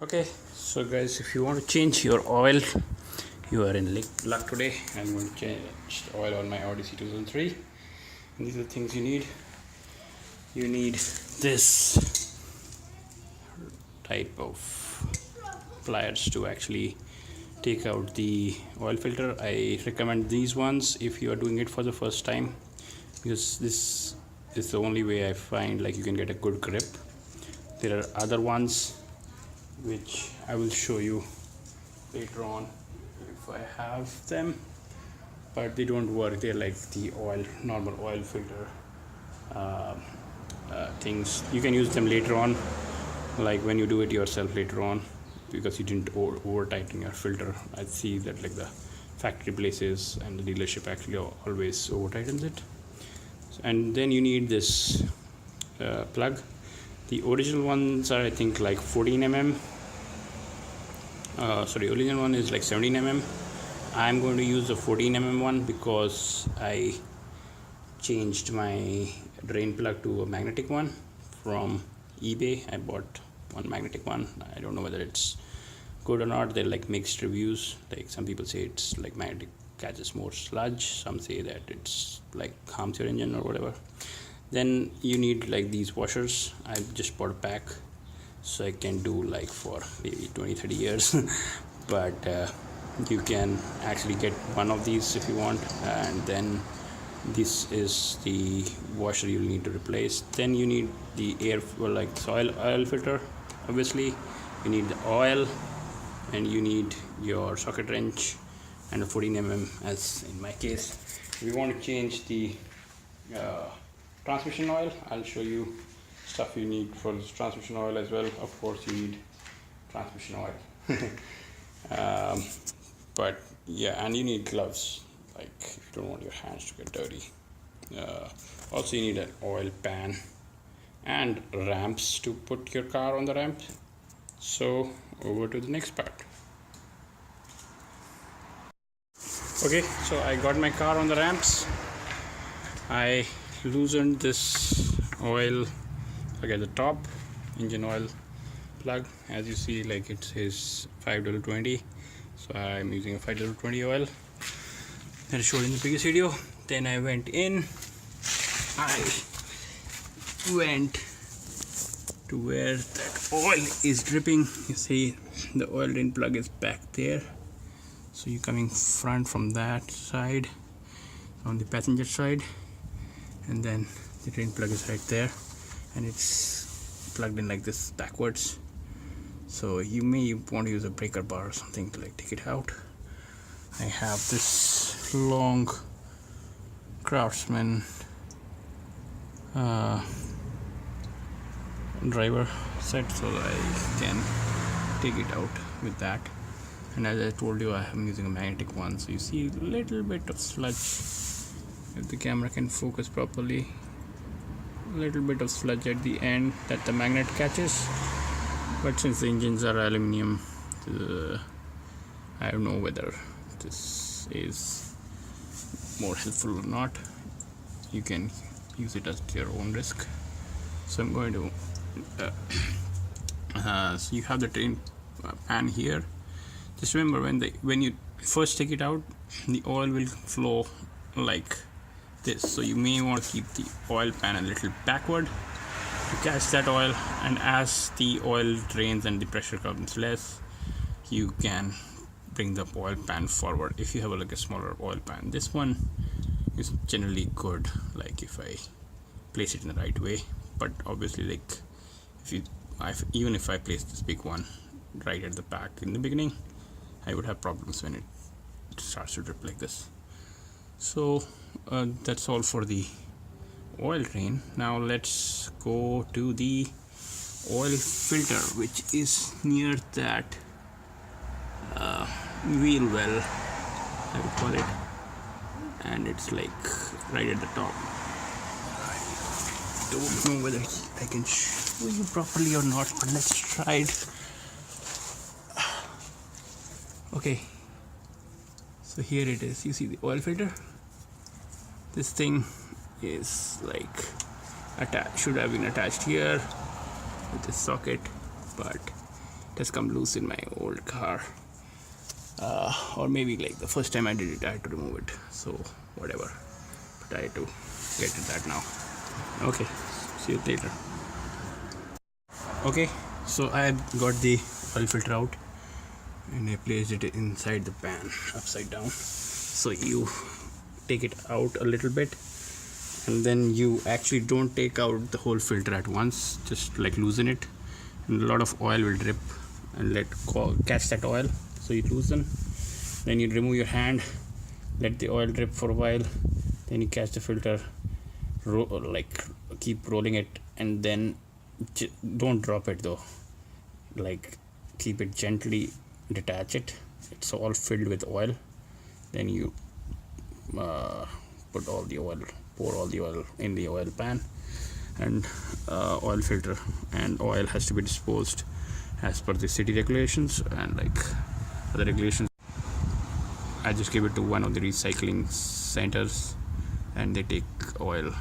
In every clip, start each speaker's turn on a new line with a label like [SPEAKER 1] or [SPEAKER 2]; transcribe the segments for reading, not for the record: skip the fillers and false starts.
[SPEAKER 1] Okay, so guys, if you want to change your oil, you are in luck today. I'm going to change the oil on my Odyssey 2003. And these are the things you need. You need this type of pliers to actually take out the oil filter. I recommend these ones if you are doing it for the first time, because this is the only way I find like you can get a good grip. There are other ones which I will show you later on if I have them, but they don't work. They're like the normal oil filter things. You can use them later on, like when you do it yourself later on, because you didn't over tighten your filter. I see that like the factory places and the dealership actually always over tightens it. And then you need this plug. The original ones are I think like 14 mm. Original one is like 17 mm. I'm going to use the 14 mm one because I changed my drain plug to a magnetic one from eBay. I bought one magnetic one. I don't know whether it's good or not. They're like mixed reviews. Like some people say it's like magnetic catches more sludge, some say that it's like harms your engine or whatever. Then you need like these washers. I just bought a pack so I can do like for maybe 20-30 years but you can actually get one of these if you want, and then this is the washer you'll need to replace. Then you need the oil filter. Obviously you need the oil, and you need your socket wrench and a 14 mm as in my case. If you want to change the transmission oil, I'll show you stuff you need for this transmission oil as well. Of course you need transmission oil but yeah, and you need gloves, like you don't want your hands to get dirty. Also you need an oil pan and ramps to put your car on the ramp. So over to the next part. Okay, so I got my car on the ramps. I loosened this oil plug at the top, engine oil plug. As you see, like it says 5W20, so I'm using a 5W20 oil that I showed in the previous video. Then I went to where that oil is dripping. You see the oil drain plug is back there, so you're coming front from that side on the passenger side, and then the drain plug is right there, and it's plugged in like this backwards. So you may want to use a breaker bar or something to like take it out. I have this long Craftsman driver set, so I can take it out with that. And as I told you, I am using a magnetic one, so you see a little bit of sludge. If the camera can focus properly, a little bit of sludge at the end that the magnet catches. But since the engines are aluminum, I don't know whether this is more helpful or not. You can use it at your own risk. So I'm going to so you have the drain pan here. Just remember, when you first take it out, the oil will flow like this, so you may want to keep the oil pan a little backward to catch that oil, and as the oil drains and the pressure comes less, you can bring the oil pan forward if you have like a smaller oil pan. This one is generally good, like if I place it in the right way, but obviously like even if I place this big one right at the back in the beginning, I would have problems when it starts to drip like this. So that's all for the oil drain. Now let's go to the oil filter, which is near that wheel well, I would call it, and it's like right at the top. I don't know whether I can show you properly or not, but let's try it. Okay, so here it is. You see the oil filter? This thing is like should have been attached here with this socket, but it has come loose in my old car, or maybe like the first time I did it I had to remove it, so whatever, but I had to get to that now. Okay, see you later. Okay, so I got the oil filter out and I placed it inside the pan upside down. So you take it out a little bit, and then you actually don't take out the whole filter at once, just like loosen it, and a lot of oil will drip and catch that oil. So you loosen, then you remove your hand, let the oil drip for a while, then you catch the filter, like keep rolling it, and then don't drop it though, like keep it gently, detach it. It's all filled with oil. Then you pour all the oil in the oil pan, and oil filter and oil has to be disposed as per the city regulations and like other regulations. I just give it to one of the recycling centers, and they take oil,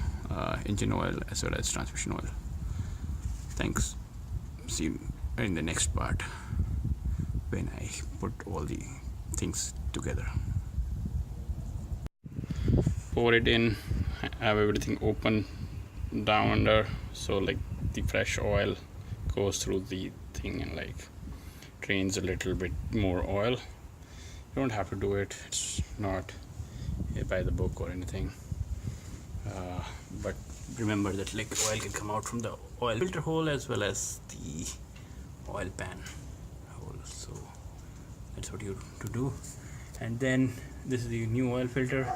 [SPEAKER 1] engine oil as well as transmission oil. Thanks. See you in the next part when I put all the things together. Pour it in, have everything open down under, so like the fresh oil goes through the thing and like drains a little bit more oil. You don't have to do it, it's not by the book or anything, but remember that like oil can come out from the oil filter hole as well as the oil pan hole, so that's what you have to do. And then this is the new oil filter.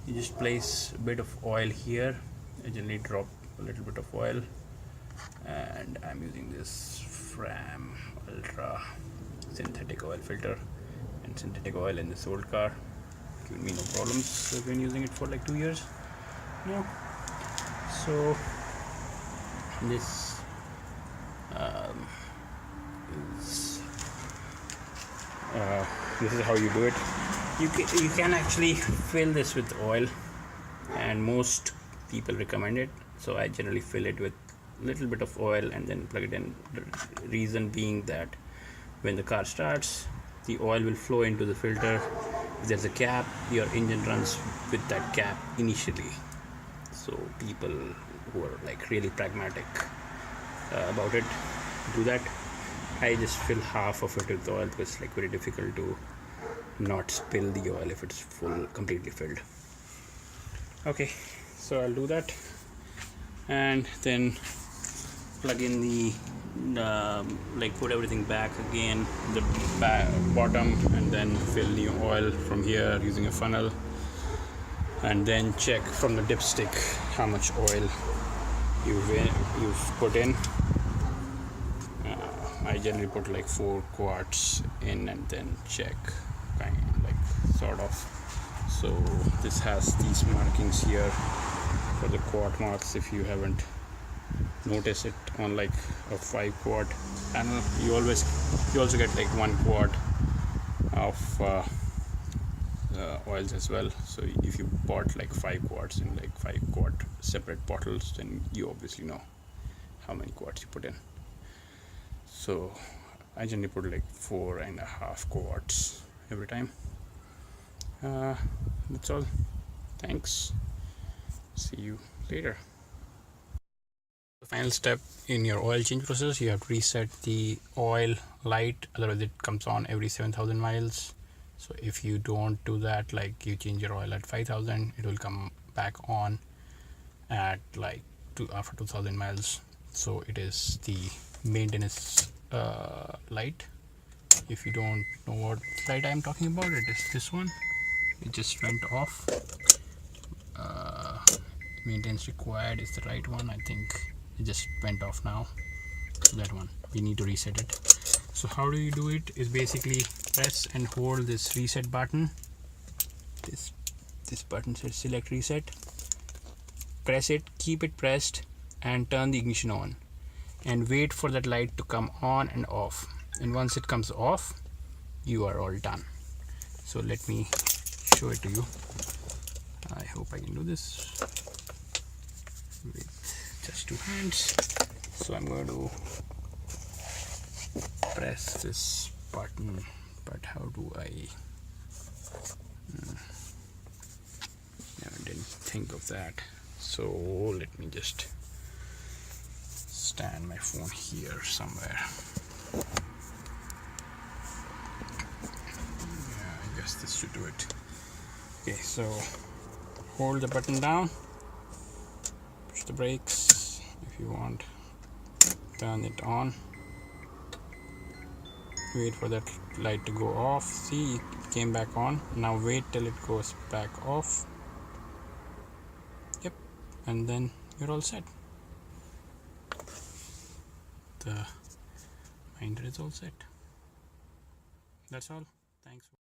[SPEAKER 1] You just place a bit of oil here. I generally drop a little bit of oil, and I'm using this Fram Ultra synthetic oil filter, and synthetic oil in this old car giving me no problems. I've been using it for like 2 years now. So this is how you do it. You can actually fill this with oil, and most people recommend it, so I generally fill it with a little bit of oil and then plug it in. The reason being that when the car starts, the oil will flow into the filter. If there's a cap, your engine runs with that cap initially. So people who are like really pragmatic about it do that. I just fill half of it with oil because it's like very difficult to not spill the oil if it's completely filled. Okay, so I'll do that, and then plug in the like put everything back again, the bottom, and then fill new oil from here using a funnel, and then check from the dipstick how much oil you've put in. I generally put like 4 quarts in and then check, kind of like sort of. So this has these markings here for the quart marks. If you haven't noticed it on like a 5 quart panel, you also get like 1 quart of oils as well. So if you bought like 5 quarts in like 5 quart separate bottles, then you obviously know how many quarts you put in. So I generally put like 4.5 quarts every time. That's all. Thanks. See you later. The final step in your oil change process, you have to reset the oil light, otherwise it comes on every 7,000 miles. So if you don't do that, like you change your oil at 5,000, it will come back on at like after 2,000 miles. So it is the maintenance light. If you don't know what light I'm talking about, it is this one. It just went off. Maintenance required is the right one. I think it just went off now. So that one, we need to reset it. So how do you do it is basically press and hold this reset button. This button says select reset. Press it, keep it pressed, and turn the ignition on, and wait for that light to come on and off. And once it comes off, you are all done. So let me show it to you. I hope I can do this with just 2 hands. So I'm going to press this button, but how do I I didn't think of that. So let me just stand my phone here somewhere. Yeah, I guess this should do it. Okay, so hold the button down, push the brakes if you want, turn it on, wait for that light to go off. See, it came back on. Now wait till it goes back off. Yep, and then you're all set. The binder is all set. That's all. Thanks.